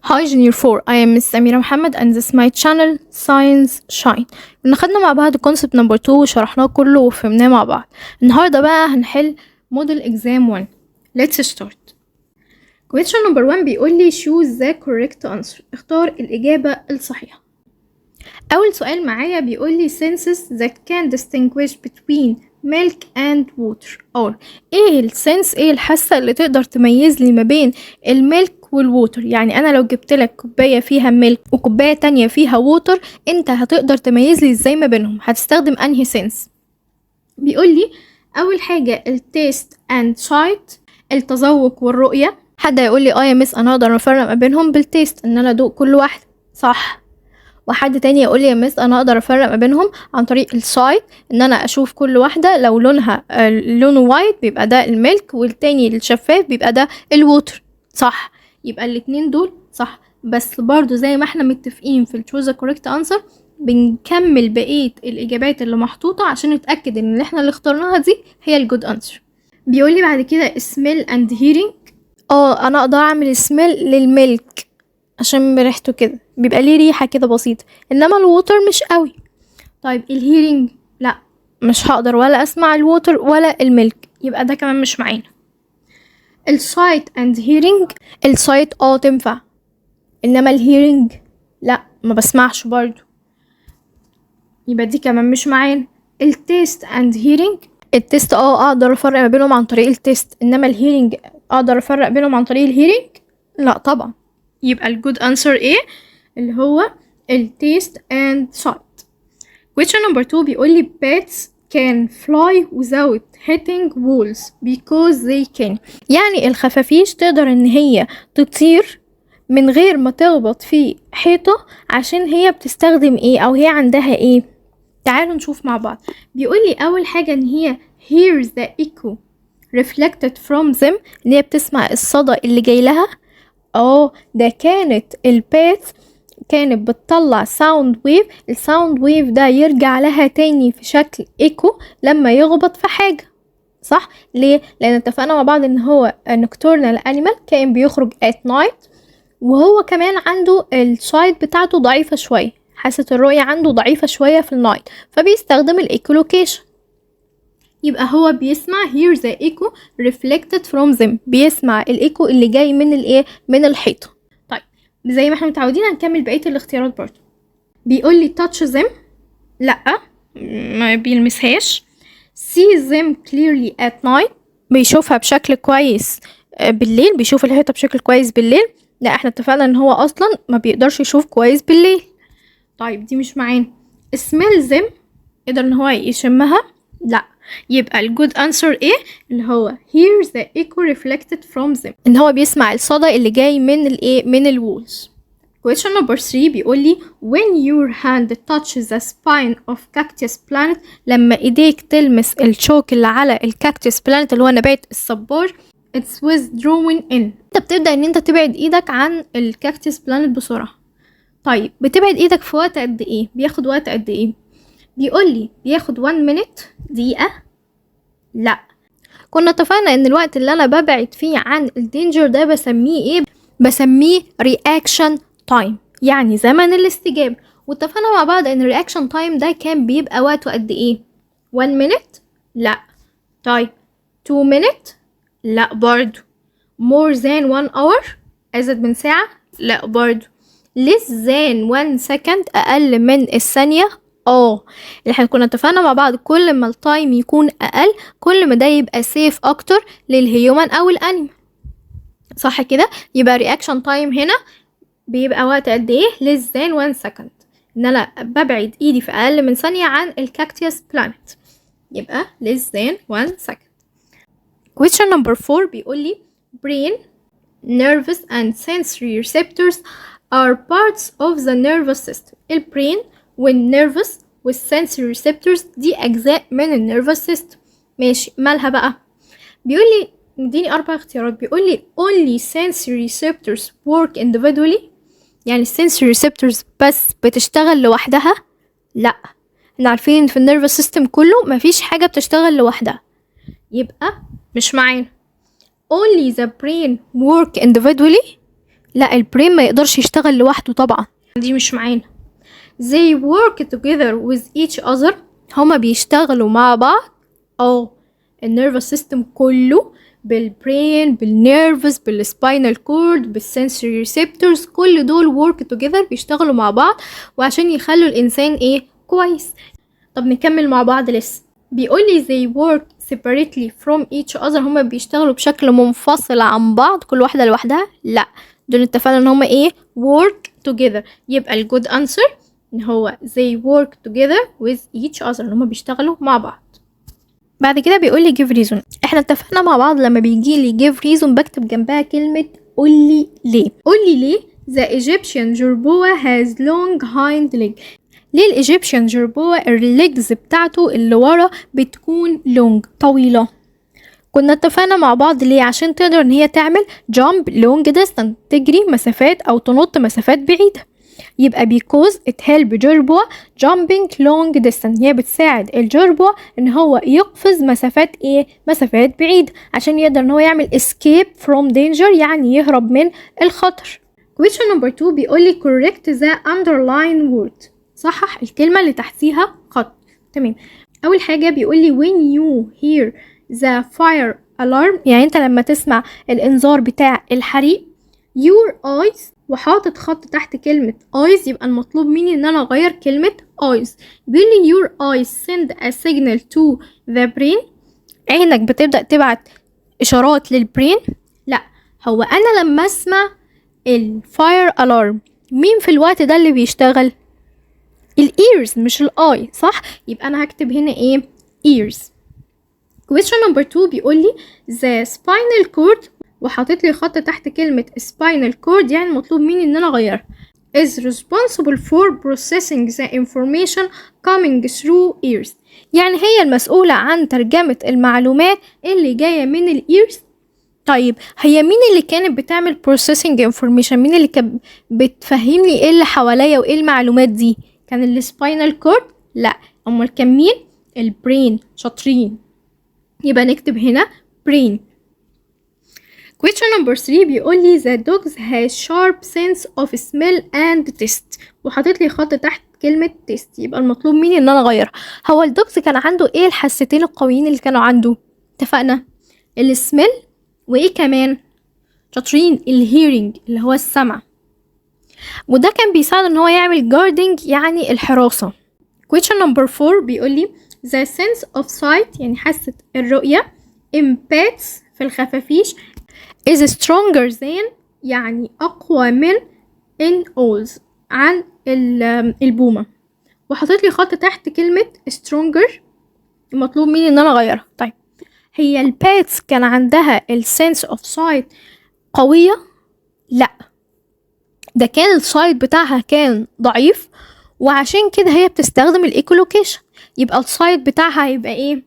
Hi Junior 4, I am Miss Samira Muhammad and this is my channel Science Shine. كنا خدنا مع بعض concept number 2 وشرحناه كله وفهمناه مع بعض. النهاردة بقى هنحل model exam 1. Let's start. Question number 1 بيقول لي choose the correct answer. اختار الإجابة الصحيحة. أول سؤال معايا بيقول لي senses that can distinguish between milk and water. ايه السنس، ايه الحاسة اللي تقدر تميز لي ما بين الميلك والووتر؟ يعني انا لو جبت لك كوبايه فيها ميلك وكوبايه تانية فيها ووتر، انت هتقدر تميز لي ازاي ما بينهم؟ هتستخدم انهي سنس؟ بيقول لي اول حاجه التيست اند سايت، التذوق والرؤيه. حد هيقول لي يا مس انا اقدر افرق ما بينهم بالتيست، ان انا ادوق كل واحده، صح. وحد تاني يقول لي يا مس انا اقدر افرق ما بينهم عن طريق السايت، ان انا اشوف كل واحده لو لونها لونه وايت بيبقى ده الميلك، والتاني الشفاف بيبقى ده الووتر، صح. يبقى الاتنين دول صح، بس برضو زي ما احنا متفقين في التشوز كوريكت انسر بنكمل بقيه الاجابات اللي محطوطه عشان نتاكد ان احنا اللي اخترناها دي هي الجود انسر. بيقول لي بعد كده smell and hearing. انا اقدر اعمل سميل للميلك عشان ريحته كده بيبقى ليه ريحه كده بسيطه، انما الووتر مش قوي. طيب الهيرنج لا، مش هقدر ولا اسمع الووتر ولا الميلك، يبقى ده كمان مش معانا. السايت اند هيرنج، السايت تنفع، انما الهيرنج لا، ما بسمعش برضو، يبقى دي كمان مش معانا. التيست اند هيرنج، التيست اقدر افرق ما بينهم عن طريق التيست، انما الهيرنج اقدر افرق بينهم عن طريق الهيرنج؟ لا طبعا. يبقى الجود انسر ايه؟ اللي هو التيست اند سايت. question number 2 بيقول لي pets can fly without hitting walls because they can. يعني الخفافيش تقدر ان هي تطير من غير ما تخبط في حيطة عشان هي بتستخدم ايه، او هي عندها ايه؟ تعالوا نشوف مع بعض. بيقول لي اول حاجة ان هي hears the echo reflected from them، ان هي بتسمع الصدى اللي جاي لها. ده كانت البات كانت بتطلع ساوند ويف، الساوند ويف ده يرجع لها تاني في شكل ايكو لما يخبط في حاجة، صح. ليه؟ لان اتفقنا مع بعض ان هو nocturnal animal، كائن بيخرج at night، وهو كمان عنده السايت بتاعته ضعيفة شوية، حاسة الرؤية عنده ضعيفة شوية في النايت، فبيستخدم الايكولوكيشن. يبقى هو بيسمع hear the echo reflected from them، بيسمع الايكو اللي جاي من الايه، من الحيطة. طيب زي ما احنا متعودين هنكمل بقية الاختيارات برضو. بيقول لي touch them، لا ما بيلمسهاش. see them clearly at night، بيشوفها بشكل كويس بالليل، بيشوف الحيطة بشكل كويس بالليل. لا احنا اتفقنا ان هو اصلا ما بيقدرش يشوف كويس بالليل. طيب دي مش معانا. smell them، يقدر ان هو يشمها؟ لا. يبقى الجود انسر ايه؟ اللي هو hear the echo reflected from them، ان هو بيسمع الصدى اللي جاي من الايه، من الوولز. question number 3 بيقول لي when your hand touches the spine of cactus plant، لما ايديك تلمس الشوك اللي على الكاكتس بلانت اللي هو نبات الصبار، it's withdrawing in، انت بتبدأ ان انت تبعد ايدك عن الكاكتس بلانت بسرعة. طيب بتبعد ايدك في وقت قد ايه؟ بياخد وقت قد ايه؟ بيقول لي بياخد 1 minute، دقيقة؟ لا. كنا اتفقنا ان الوقت اللي انا ببعد فيه عن الدينجر ده بسميه ايه؟ بسميه reaction time، يعني زمن الاستجابة. واتفقنا مع بعض ان reaction time ده كان بيبقى وقته قد ايه؟ 1 minute؟ لا. طيب 2 minute؟ لا برضو. more than 1 hour؟ ازيد من ساعة؟ لا برضو. less than 1 second؟ اقل من الثانية؟ اللي احنا كنا اتفقنا مع بعض كل ما التايم يكون اقل كل ما ده يبقى سيف اكتر للهيومن او الانيمال، صح كده. يبقى رياكشن تايم هنا بيبقى وقت قد ايه؟ less than 1 second، ان انا ببعد ايدي في اقل من ثانية عن الكاكتيوس بلانت، يبقى less than 1 second. question number 4 بيقول لي brain, nervous and sensory receptors are parts of the nervous system. البرين والنيرفس والسنسوري ريسبتورز دي اجزاء من النيرفس سيستم. ماشي، مالها بقى؟ بيقول لي اديني 4 اختيارات. بيقول لي only sensory receptors work individually، يعني السنسوري ريسبتورز بس بتشتغل لوحدها؟ لا، احنا عارفين ان في النيرفس سيستم كله مفيش حاجه بتشتغل لوحدها، يبقى مش معانا. only the brain work individually، لا، البرين ما يقدرش يشتغل لوحده طبعا، دي مش معانا. they work together with each other، هما بيشتغلوا مع بعض. النيرفس سيستم كله، بالبرين، بالنيرفز، بالسباينال كورد، بالسنسوري ريسبتورز، كل دول work together، بيشتغلوا مع بعض وعشان يخلوا الانسان ايه؟ كويس. طب نكمل مع بعض لسه. بيقولي they work separately from each other، هما بيشتغلوا بشكل منفصل عن بعض، كل واحدة لوحدها؟ لا، دول اتفقنا ان هما ايه؟ work together. يبقى الجود answer ان هو they work together with each other، ان هما بيشتغلوا مع بعض. بعد كده بيقولي give reason. احنا اتفقنا مع بعض لما بيجيلي give reason بكتب جنبها كلمة قولي ليه. قولي ليه the Egyptian jerboa has long hind leg. ليه الإيجيبشن جربوة الليجز بتاعته اللي ورا بتكون لونج، طويلة؟ كنا اتفقنا مع بعض ليه؟ عشان تقدر ان هي تعمل جامب لونج ديستانس، تجري مسافات او تنط مسافات بعيدة. يبقى because it help جربوة jumping long distance، هي بتساعد الجربوة ان هو يقفز مسافات ايه؟ مسافات بعيدة، عشان يقدر ان هو يعمل escape from danger، يعني يهرب من الخطر. question number 2 بيقولي correct the underline word، صحح الكلمة اللي تحتيها خط. تمام. أول حاجة بيقولي when you hear the fire alarm، يعني أنت لما تسمع الإنذار بتاع الحريق، your eyes، وحاطط خط تحت كلمة eyes، يبقى المطلوب مني إن أنا أغير كلمة eyes. بيقولي your eyes send a signal to the brain، عينك بتبدأ تبعت إشارات للبرين. لا، هو أنا لما أسمع الفاير ألارم، مين في الوقت ده اللي بيشتغل؟ الايرز مش الاي، صح؟ يبقى انا هكتب هنا ايه؟ ears. question number 2 بيقولي the spinal cord، وحاطط لي خط تحت كلمة spinal cord، يعني مطلوب مني ان انا اغيرها. is responsible for processing the information coming through ears، يعني هي المسؤولة عن ترجمة المعلومات اللي جاية من الايرز. طيب هي مين اللي كانت بتعمل processing information؟ مين اللي كانت بتفهمني ايه اللي حواليا وايه المعلومات دي؟ كان السباينال كورد؟ لا، امال كان مين؟ البرين. شاطرين، يبقى نكتب هنا brain. question number 3 بيقولي the dogs has sharp sense of smell and taste، وحاطط لي خط تحت كلمة taste، يبقى المطلوب مني ان انا اغيرها. هو الدوجز كان عنده ايه الحاستين القويين اللي كانوا عنده؟ اتفقنا السميل، وايه كمان؟ شاطرين، الهيرنج اللي هو السمع، وده كان بيساعد ان هو يعمل guarding، يعني الحراسة. question number 4 بيقولي the sense of sight، يعني حاسة الرؤية، in pets، في الخفافيش، is stronger than، يعني أقوى من in owls، عن البومة. وحطيت لي خط تحت كلمة stronger، المطلوب مني ان انا اغيرها. طيب هي الباتس كان عندها السنس اوف سايت قوية؟ لا، ده كان السايت بتاعها كان ضعيف، وعشان كده هي بتستخدم الايكولوكيشن، يبقى السايت بتاعها هيبقى ايه؟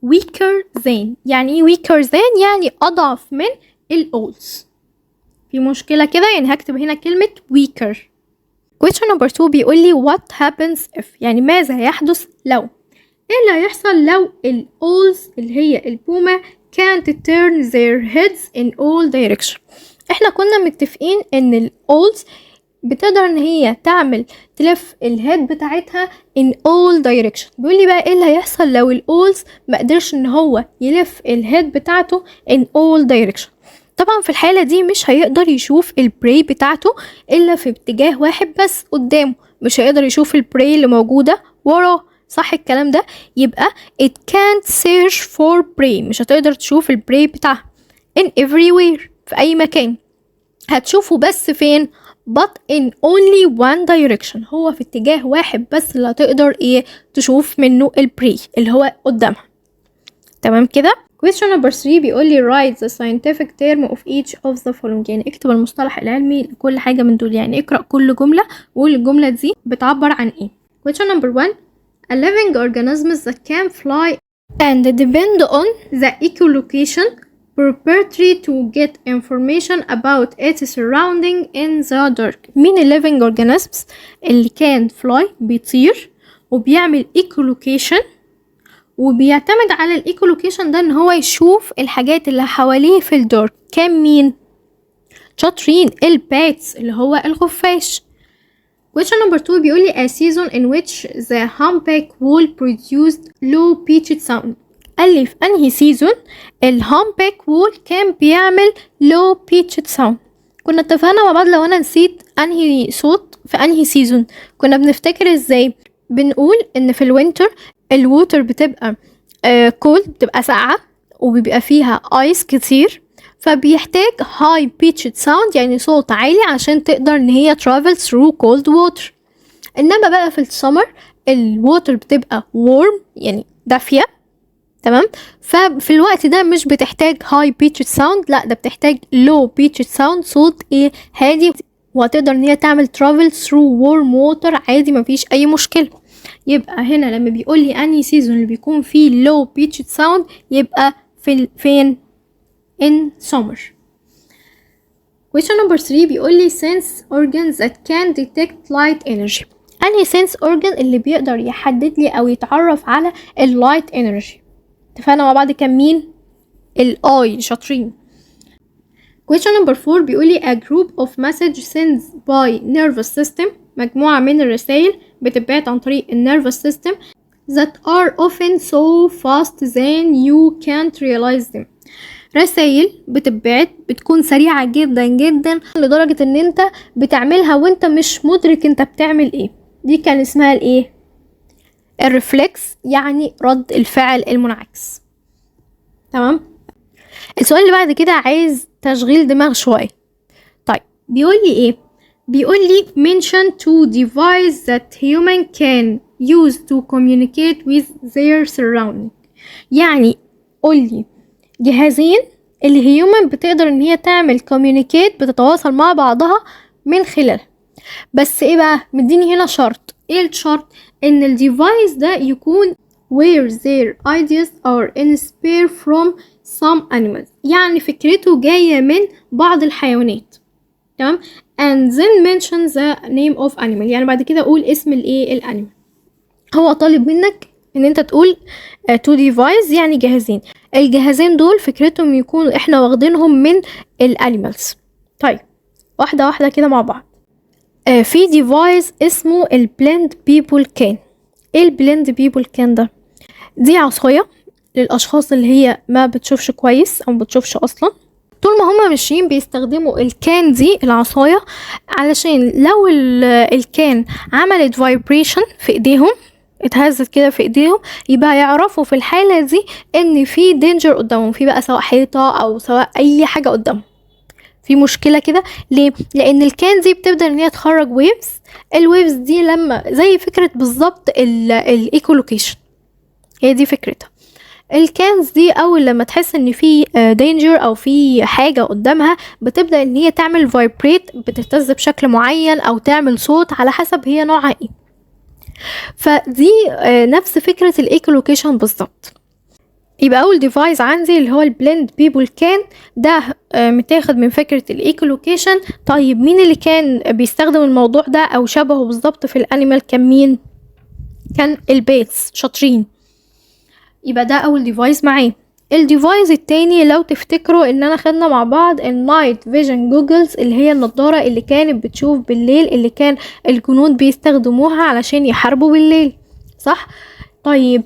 weaker than. يعني ايه weaker than؟ يعني اضعف من الاولز. في مشكلة كده؟ يعني هكتب هنا كلمة weaker. question number 2 بيقولي what happens if، يعني ماذا يحدث لو؟ ايه اللي هيحصل لو الأولز اللي هي البومة can't turn their heads in all direction؟ احنا كنا متفقين ان الأولز بتقدر ان هي تلف الهيد بتاعتها in all direction. بيقولي بقى ايه اللي هيحصل لو الأولز ما قدرش ان هو يلف الهيد بتاعته in all direction؟ طبعا في الحالة دي مش هيقدر يشوف البري بتاعته الا في اتجاه واحد بس قدامه، مش هيقدر يشوف البري اللي موجودة وراه، صح الكلام ده؟ يبقى it can't search for prey، مش هتقدر تشوف البري بتاعها in everywhere، في اي مكان. هتشوفه بس فين؟ but in only one direction، هو في اتجاه واحد بس اللي هتقدر تشوف منه البري اللي هو قدامها. تمام كده؟ question number 3 بيقولي write the scientific term of each of the following، يعني اكتب المصطلح العلمي لكل حاجة من دول، يعني اقرأ كل جملة وقول الجملة دي بتعبر عن ايه. question number 1 a living organisms that can fly and depend on the echolocation preparatory to get information about its surrounding in the dark. مين ال living organisms اللي can fly، بيطير وبيعمل echolocation، وبيعتمد على الايكولوكيشن ده ان هو يشوف الحاجات اللي حواليه في الدارك؟ كان مين؟ شاطرين. الباتس اللي هو الخفاش. question number 2 بيقول لي a season in which the humpback whale produced low pitched sound. قال لي في انهي سيزون الهامباك وول كان بيعمل low pitched sound. كنا اتفقنا مع بعض، لو انا نسيت انهي صوت في انهي سيزون كنا بنفتكر ازاي. بنقول ان في الوينتر الووتر بتبقى كولد، بتبقى ساقعة وبيبقى فيها ايس كتير، فبيحتاج high pitched sound يعني صوت عالي عشان تقدر ان هي travel through cold water. انما بقى في السمر الووتر بتبقى warm يعني دافية، تمام؟ ففي الوقت ده مش بتحتاج high pitched sound، لا ده بتحتاج low pitched sound، صوت ايه هادي، وهتقدر ان هي تعمل travel through warm water عادي مفيش اي مشكلة. يبقى هنا لما بيقول لي انهي سيزون اللي بيكون فيه low pitched sound يبقى فين in summer. question number 3 بيقول لي sense organs that can detect light energy. انهي sense organ اللي بيقدر يحدد لي او يتعرف على اللايت energy؟ اتفقنا مع بعض كان مين؟ الاي. شاطرين. question number 4 بيقول لي a group of message sent by nervous system. مجموعة من الرسائل بتتبعت عن طريق nervous system that are often so fast than you can't realize them. رسائل بتتبعت بتكون سريعة جدا جدا لدرجة ان انت بتعملها وانت مش مدرك انت بتعمل ايه. دي كان اسمها الايه؟ الرفلكس، يعني رد الفعل المنعكس. تمام. السؤال اللي بعد كده عايز تشغيل دماغ شوية. طيب بيقول لي ايه؟ بيقول لي mention two devices that human can use to communicate with their surrounding. يعني قول لي جهازين اللي هيومن بتقدر ان هي تعمل communicate، بتتواصل مع بعضها من خلالها. بس ايه بقى؟ مديني هنا شرط. ايه الشرط؟ ان الديفايس ده يكون where their ideas are inspired from some animals، يعني فكرته جاية من بعض الحيوانات. تمام. and then mention the name of animal، يعني بعد كده اقول اسم الايه؟ الانيمال. هو طالب منك ان انت تقول two device يعني جهازين. الجهازين دول فكرتهم يكونوا احنا واخدينهم من الانيمالز. طيب واحدة واحدة كده مع بعض. في ديفايس اسمه البلند بيبل كان. ايه البلند بيبل كان ده؟ دي عصاية للاشخاص اللي هي ما بتشوفش كويس او بتشوفش اصلا. طول ما هما ماشيين بيستخدموا الكان دي العصاية علشان لو الكان عملت فايبريشن في ايديهم، اتهزت كده في ايديهم، يبقى يعرفوا في الحالة دي ان في دينجر قدامهم، في بقى سواء حيطة او سواء اي حاجة قدامهم، في مشكلة كده. ليه؟ لان الكان دي بتبدأ ان هي تخرج ويفز. الويفز دي لما زي فكرة بالظبط الايكولوكيشن، هي دي فكرتها. الكانز دي اول لما تحس ان في دينجر او في حاجة قدامها بتبدأ ان هي تعمل فايبريت، بتهتز بشكل معين او تعمل صوت على حسب هي نوعها ايه. فدي نفس فكرة الايكولوكيشن بالظبط. يبقى اول ديفايس عندي اللي هو البلند بيبل كان ده متاخد من فكرة الايكولوكيشن. طيب مين اللي كان بيستخدم الموضوع ده او شبهه بالظبط في الانيمال؟ كان مين؟ كان البيتس. شاطرين. يبقى ده اول ديفايس معاه. الديفايس التاني لو تفتكروا ان انا خدنا مع بعض النايت فيجن جوجلز، اللي هي النضارة اللي كانت بتشوف بالليل، اللي كان الجنود بيستخدموها علشان يحاربوا بالليل، صح؟ طيب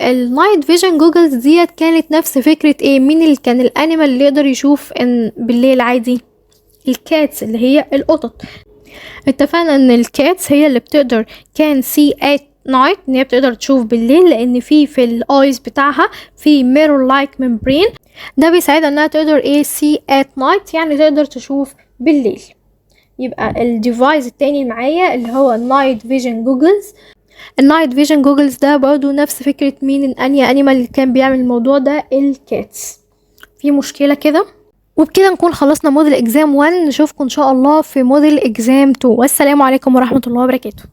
النايت فيجن جوجلز ديت كانت نفس فكرة ايه؟ مين اللي كان الانيمال اللي يقدر يشوف ان بالليل عادي؟ الكاتس، اللي هي القطط. اتفقنا ان الكاتس هي اللي بتقدر كان سي ات نايت، ان هي بتقدر تشوف بالليل، لان في الايز بتاعها في ميرور لايك ممبرين، ده بيساعدها انها تقدر ايه؟ سي ات نايت، يعني تقدر تشوف بالليل. يبقى الديفايس التاني معايا اللي هو النايت فيجن جوجلز. النايت فيجن جوجلز ده برضو نفس فكرة مين؟ انهي انيمال اللي كان بيعمل الموضوع ده؟ الكاتس. في مشكلة كده؟ وبكده نكون خلصنا موديل اكزام 1. نشوفكم ان شاء الله في موديل اكزام 2، والسلام عليكم ورحمة الله وبركاته.